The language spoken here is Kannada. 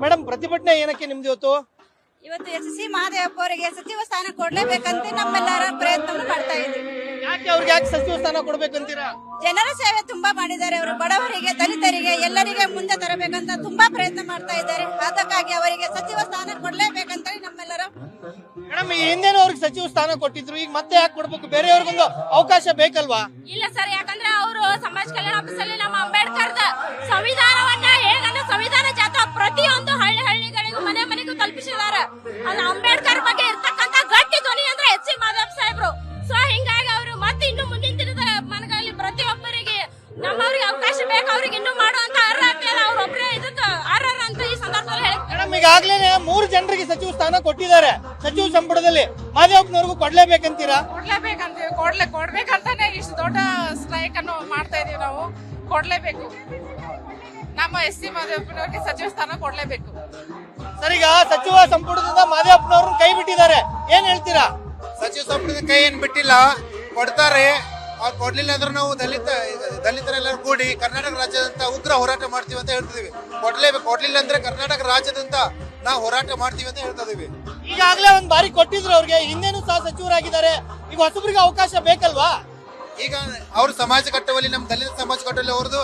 ಮೇಡಮ್ ಪ್ರತಿಭಟನೆ ಏನಕ್ಕೆ ನಿಮ್ದು ಇವತ್ತು? ಇವತ್ತು ಎಸ್.ಸಿ. ಮಹದೇವಪ್ಪ ಅವರಿಗೆ ಸಚಿವ ಸ್ಥಾನ ಕೊಡ್ಲೇಬೇಕಂತ ನಮ್ಮೆಲ್ಲರ ಪ್ರಯತ್ನ ಮಾಡ್ತಾ ಇದ್ದೀವಿ. ಯಾಕೆ ಸಚಿವ ಸ್ಥಾನ ಕೊಡ್ಬೇಕಂತೀರಾ? ಜನರ ಸೇವೆ ತುಂಬಾ ಮಾಡಿದ್ದಾರೆ. ಅವರು ಬಡವರಿಗೆ, ದಲಿತರಿಗೆ, ಎಲ್ಲರಿಗೆ ಮುಂದೆ ತರಬೇಕಂತ ತುಂಬಾ ಪ್ರಯತ್ನ ಮಾಡ್ತಾ ಇದ್ದಾರೆ. ಅದಕ್ಕಾಗಿ ಅವರಿಗೆ ಸಚಿವ ಸ್ಥಾನ ಕೊಡ್ಲೇಬೇಕಂತ ನಮ್ಮೆಲ್ಲರ. ಮೇಡಮ್ ಈ ಹಿಂದೆನೂ ಅವ್ರಿಗೆ ಸಚಿವ ಸ್ಥಾನ ಕೊಟ್ಟಿದ್ರು, ಈಗ ಮತ್ತೆ ಯಾಕೆ ಕೊಡ್ಬೇಕು? ಬೇರೆಯವ್ರಿಗೊಂದು ಅವಕಾಶ ಬೇಕಲ್ವಾ? ಇಲ್ಲ ಸರ್, ಯಾಕಂದ್ರೆ ಅವರು ಸಮಾಜ ಕಲ್ಯಾಣ ಆಫೀಸಲ್ಲಿ ನಮ್ಮ ಅಂಬೇಡ್ಕರ್ ಸಂವಿಧಾನವನ್ನ ಹೇಗನ್ನ ಸಂವಿಧಾನ ಜಾತ ಪ್ರತಿಯೊಂದು ಹಳ್ಳಿಗಳಿಗೂ ಮನೆಗೂ ತಲುಪಿಸಿದ್ದಾರೆ. ಅದು ಅಂಬೇಡ್ಕರ್ ಬಗ್ಗೆ ಇರ್ತಕ್ಕಂತ ಗಟ್ಟಿ ಧ್ವನಿ ಅಂದ್ರೆ ಎಸ್.ಸಿ. ಮಹದೇವಪ್ಪ ಸಾಹೇಬ್ರು. ಸೊ ಹಿಂಗಾಗಿ ಅವರು ಮತ್ತೆ ಇನ್ನು ಮುಂದಿನ ದಿನದ ಮನಗಳಲ್ಲಿ ಪ್ರತಿಯೊಬ್ಬರಿಗೆ ನಮ್ಮವ್ರಿಗೆ ಅವಕಾಶ ಬೇಕು, ಅವ್ರಿಗೆ ಇನ್ನೂ ಮಾಡುವಂತ ಅರ್ಹತೆ ಅವ್ರೊಬ್ಬರೇ ಇದಕ್ಕೆ ಅರ್ಹರ ಅಂತ ಈ ಸಂದರ್ಭದಲ್ಲಿ ಹೇಳಿ. ಮೇಡಮ್ ಈಗಾಗಲೇ 3 ಜನರಿಗೆ ಸಚಿವ ಸ್ಥಾನ ಕೊಟ್ಟಿದ್ದಾರೆ ಸಚಿವ ಸಂಪುಟದಲ್ಲಿ. ಮಹದೇವಪ್ಪನವ್ರಿಗೂ ಕೊಡ್ಲೇಬೇಕಂತೀರಾ? ಕೊಡ್ಬೇಕಂತಾನೆ ಇಷ್ಟು ದೊಡ್ಡ ಸ್ಟ್ರೈಕ್ ಅನ್ನು ಮಾಡ್ತಾ ಇದೀವಿ ನಾವು. ಕೊಡ್ಲೇಬೇಕು, ನಮ್ಮ ಎಸ್.ಸಿ. ಮಹದೇವಪ್ಪನವ್ರಿಗೆ ಸಚಿವ ಸ್ಥಾನ ಕೊಡ್ಲೇಬೇಕು. ಸರ್, ಈಗ ಸಚಿವ ಸಂಪುಟದಿಂದ ಮಹದೇವಪ್ಪನವ್ರನ್ನ ಕೈ ಬಿಟ್ಟಿದ್ದಾರೆ, ಏನ್ ಹೇಳ್ತೀರಾ? ಸಚಿವ ಸಂಪುಟದ ಕೈ ಏನ್ ಬಿಟ್ಟಿಲ್ಲ, ಕೊಡ್ತಾರೆ. ಅವ್ರು ಕೊಡ್ಲಿಲ್ಲ ಅಂದ್ರೆ ನಾವು ದಲಿತರೆಲ್ಲರೂ ಕೂಡಿ ಕರ್ನಾಟಕ ರಾಜ್ಯದಂತ ಉಗ್ರ ಹೋರಾಟ ಮಾಡ್ತೀವಿ ಅಂತ ಹೇಳ್ತಿದೀವಿ. ಕೊಡ್ಲಿಲ್ಲ ಅಂದ್ರೆ ಕರ್ನಾಟಕ ರಾಜ್ಯದಂತ ನಾವು ಹೋರಾಟ ಮಾಡ್ತೀವಿ ಅಂತ ಹೇಳ್ತಾ ಇದೀವಿ. ಈಗಾಗಲೇ ಒಂದ್ ಬಾರಿ ಕೊಟ್ಟಿದ್ರು ಅವ್ರಿಗೆ, ಹಿಂದೇನು ಸಹ ಸಚಿವರಾಗಿದ್ದಾರೆ. ಈಗ ಹೊಸಬ್ರಿಗೆ ಅವಕಾಶ ಬೇಕಲ್ವಾ? ಈಗ ಅವ್ರ ಸಮಾಜ ಕಟ್ಟುವಲ್ಲಿ, ನಮ್ಮ ದಲಿತ ಸಮಾಜ ಕಟ್ಟುವಲ್ಲಿ ಅವ್ರದ್ದು